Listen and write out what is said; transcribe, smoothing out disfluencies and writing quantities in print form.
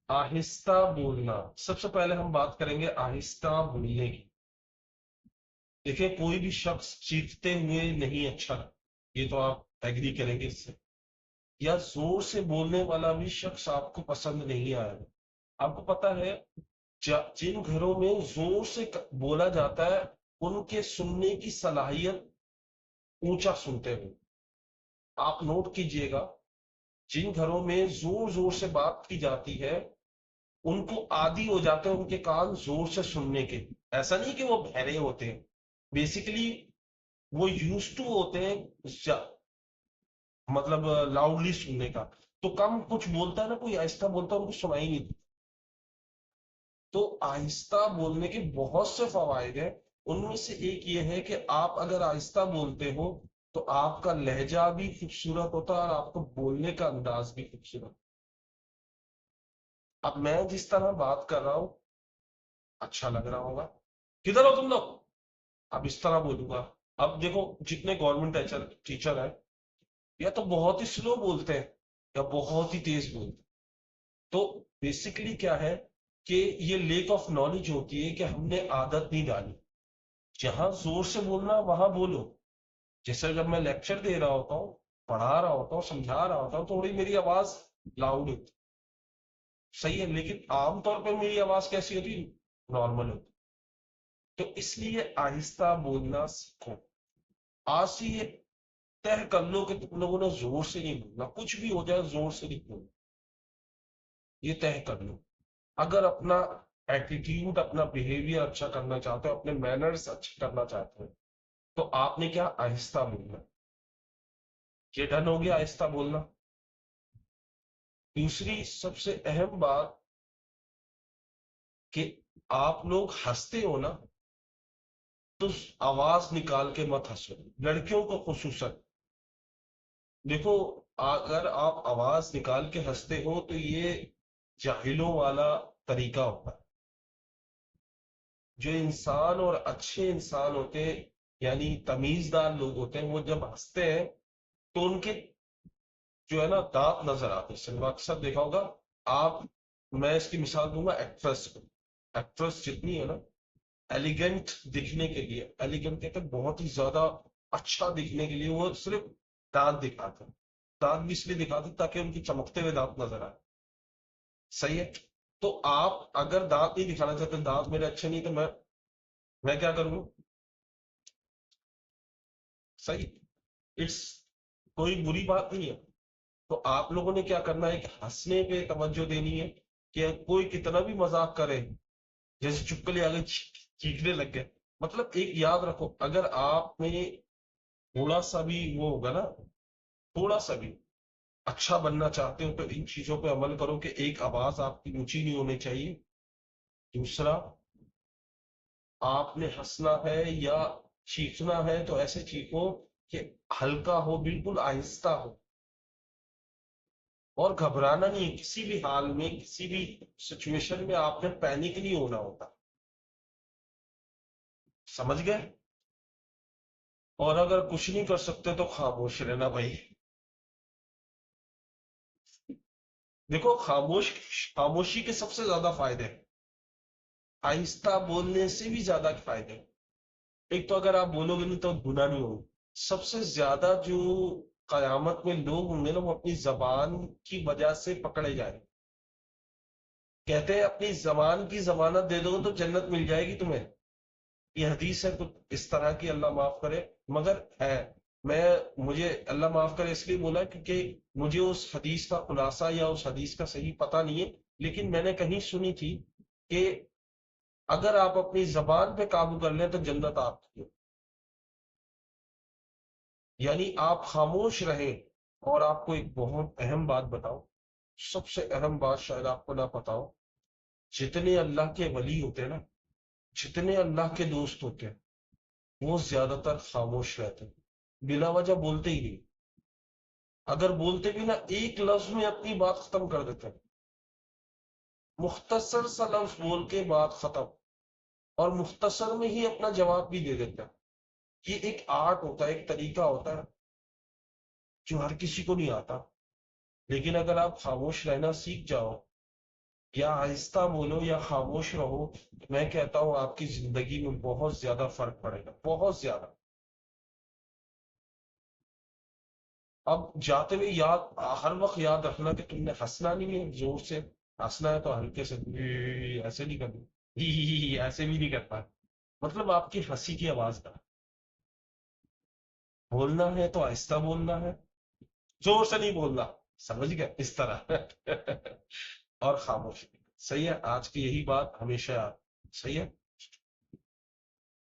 آہستہ بولنا، سب سے پہلے ہم بات کریں گے آہستہ بولنے کی۔ دیکھیں، کوئی بھی شخص چیختے ہوئے نہیں اچھا لگتا، یہ تو آپ ایگری کریں گے اس سے۔ یا زور سے بولنے والا بھی شخص آپ کو پسند نہیں آئے گا۔ آپ کو پتا ہے، جن گھروں میں زور سے بولا جاتا ہے، ان کے سننے کی صلاحیت اونچا سنتے ہیں۔ آپ نوٹ کیجئے گا، جن گھروں میں زور زور سے بات کی جاتی ہے، ان کو عادی ہو جاتے ہیں ان کے کان زور سے سننے کے۔ ایسا نہیں کہ وہ بہرے ہوتے ہیں، بیسیکلی وہ یوز ٹو ہوتے ہیں، مطلب لاؤڈلی سننے کا۔ تو کم کچھ بولتا ہے نا، کوئی آہستہ بولتا ہے ان کو سنائی نہیں دیتا۔ تو آہستہ بولنے کے بہت سے فوائد ہیں، ان میں سے ایک یہ ہے کہ آپ اگر آہستہ بولتے ہو تو آپ کا لہجہ بھی خوبصورت ہوتا ہے اور آپ کو بولنے کا انداز بھی خوبصورت۔ اب میں جس طرح بات کر رہا ہوں، اچھا لگ رہا ہوگا، کدھر ہو تم لوگ، اب اس طرح بولوں گا۔ اب دیکھو، جتنے گورنمنٹ ٹیچر ہیں، یا تو بہت ہی سلو بولتے ہیں یا بہت ہی تیز بولتے ہیں۔ تو بیسیکلی کیا ہے کہ یہ لیک آف نالج ہوتی ہے کہ ہم نے عادت نہیں ڈالی۔ جہاں زور سے بولنا وہاں بولو، جیسے جب میں لیکچر دے رہا ہوتا ہوں، پڑھا رہا ہوتا ہوں، سمجھا رہا ہوتا ہوں، تھوڑی میری آواز لاؤڈ ہوتی، صحیح ہے، لیکن عام طور پہ میری آواز کیسی ہوتی، نارمل ہوتی۔ تو اس لیے آہستہ بولنا سیکھو۔ آج سے یہ طے کر لو کہ تم لوگوں نے زور سے نہیں بولنا، کچھ بھی ہو جائے زور سے نہیں بولنا، یہ طے کر لو۔ اگر اپنا ایٹیٹیوڈ، اپنا بیہیویئر اچھا کرنا چاہتے ہو، اپنے مینرز اچھے کرنا چاہتے ہیں، تو آپ نے کیا، آہستہ بولنا۔ یہ ڈن ہو گیا آہستہ بولنا۔ دوسری سب سے اہم بات کہ آپ لوگ ہنستے ہو نا، تو آواز نکال کے مت ہنسو، لڑکیوں کو خصوصاً۔ دیکھو، اگر آپ آواز نکال کے ہنستے ہو تو یہ جاہلوں والا طریقہ ہوتا ہے۔ جو انسان اور اچھے انسان ہوتے ہیں، یعنی تمیزدار لوگ ہوتے ہیں، وہ جب ہنستے ہیں تو ان کے جو ہے نا دانت نظر آتے ہیں۔ سنیما اکثر دیکھا ہوگا آپ، میں اس کی مثال دوں گا ایکٹریس کو۔ ایکٹریس جتنی ہے نا، ایلیگنٹ دکھنے کے لیے، ایلیگنٹ کہتے ہیں بہت ہی زیادہ اچھا دکھنے کے لیے، وہ صرف دانت دکھاتے ہیں۔ دانت بھی اس لیے دکھاتے ہیں تاکہ ان کی چمکتے ہوئے دانت نظر آئے، صحیح ہے۔ تو آپ اگر دانت نہیں دکھانا چاہتے، دانت میرے اچھے نہیں، تو میں کیا کروں، صحیح، اٹس کوئی بری بات نہیں ہے۔ تو آپ لوگوں نے کیا کرنا ہے کہ ہنسنے پہ توجہ دینی ہے، کہ کوئی کتنا بھی مذاق کرے، جیسے چپکلی آگے چیخنے لگ گئے، مطلب ایک یاد رکھو، اگر آپ میں تھوڑا سا بھی وہ ہوگا نا، تھوڑا سا بھی اچھا بننا چاہتے ہو، تو ان چیزوں پہ عمل کرو کہ ایک، آواز آپ کی اونچی نہیں ہونی چاہیے۔ دوسرا، آپ نے ہنسنا ہے یا چیخنا ہے تو ایسے چیخو کہ ہلکا ہو، بالکل آہستہ ہو، اور گھبرانا نہیں ہے کسی بھی حال میں، کسی بھی سچویشن میں آپ نے پینک نہیں ہونا ہوتا، سمجھ گئے؟ اور اگر کچھ نہیں کر سکتے تو خاموش رہنا بھائی۔ دیکھو، خاموشی کے سب سے زیادہ فائدے ہیں، آہستہ بولنے سے بھی زیادہ فائدے ہیں۔ ایک تو اگر آپ بولو گے نہیں تو گناہ نہیں ہوگا۔ سب سے زیادہ جو قیامت میں لوگ ہوں گے نا، وہ اپنی زبان کی وجہ سے پکڑے جائیں گے۔ کہتے ہیں اپنی زبان کی ضمانت دے دو گے تو جنت مل جائے گی تمہیں، یہ حدیث ہے کچھ اس طرح کی، اللہ معاف کرے، مگر ہے، میں مجھے اللہ معاف کرے اس لیے بولا کیونکہ مجھے اس حدیث کا خلاصہ یا اس حدیث کا صحیح پتہ نہیں ہے، لیکن میں نے کہیں سنی تھی کہ اگر آپ اپنی زبان پہ قابو کر لیں تو جنت آپ کی ہے۔ یعنی آپ خاموش رہیں۔ اور آپ کو ایک بہت اہم بات بتاؤ، سب سے اہم بات شاید آپ کو نہ پتا ہو، جتنے اللہ کے ولی ہوتے ہیں نا، جتنے اللہ کے دوست ہوتے ہیں، وہ زیادہ تر خاموش رہتے ہیں، بلا وجہ بولتے ہی نہیں۔ اگر بولتے بھی نا، ایک لفظ میں اپنی بات ختم کر دیتے ہیں، مختصر سا لفظ بول کے بات ختم، اور مختصر میں ہی اپنا جواب بھی دے دیتے ہیں۔ یہ ایک آرٹ ہوتا ہے، ایک طریقہ ہوتا ہے جو ہر کسی کو نہیں آتا، لیکن اگر آپ خاموش رہنا سیکھ جاؤ یا آہستہ بولو یا خاموش رہو، میں کہتا ہوں آپ کی زندگی میں بہت زیادہ فرق پڑے گا، بہت زیادہ۔ اب جاتے ہوئے یاد، ہر وقت یاد رکھنا کہ تم نے ہنسنا نہیں ہے زور سے، ہنسنا ہے تو ہلکے سے ایسے نہیں کرنا، ایسے بھی نہیں کرنا، مطلب آپ کی ہنسی کی آواز کا بولنا ہے تو آہستہ بولنا ہے، زور سے نہیں بولنا، سمجھ گئے اس طرح اور خاموش۔ صحیح ہے، آج کی یہی بات ہمیشہ یاد، صحیح ہے۔